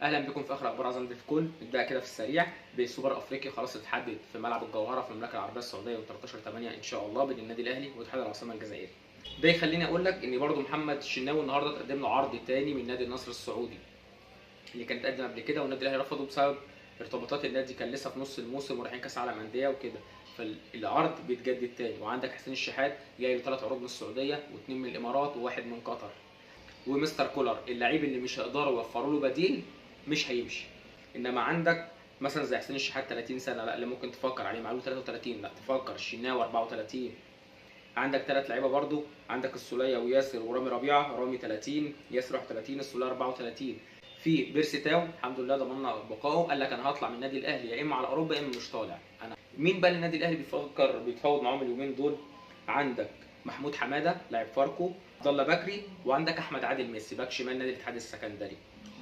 اهلا بكم في اخر اخبار عظمه الكل. نبدا كده في السريع بالسوبر افريقي. خلاص اتحدد في ملعب الجوهره في المملكه العربيه السعوديه يوم 13/8 ان شاء الله بين النادي الاهلي واتحاد العاصمه الجزائري. ده يخليني اقول لك ان برضو محمد الشناوي النهارده اتقدم له عرض تاني من نادي النصر السعودي اللي كان اتقدم قبل كده، والنادي الاهلي رفضه بسبب ارتباطات النادي، كان لسه في نص الموسم ورايحين كاس عالم انديه وكده، فالعرض بيتجدد تاني. وعندك حسين الشحات جاي له 3 عروض من السعوديه و2 من الامارات وواحد من قطر. ومستر كولر اللعيب اللي مش هيقدروا يوفروا له بديل مش هيمشي. انما عندك مثلا زي حسين الشحات 30 سنه، لا اللي ممكن تفكر عليه معلول 33، لا تفكر الشناوي 34. عندك 3 لعيبه برضو، عندك السوليه وياسر ورامي ربيعه، رامي 30، ياسر 31، السوليه 34. في بيرسي تاو الحمد لله ضمننا بقائه، قال لك انا هطلع من النادي الاهلي يا اما على اوروبا يا اما مش طالع. انا مين بقى النادي الاهلي بيتفاوض معاهم اليومين دول؟ عندك محمود حماده لاعب فاركو، عبد الله بكري، وعندك احمد عادل ميسي باك شمال نادي الاتحاد السكندري.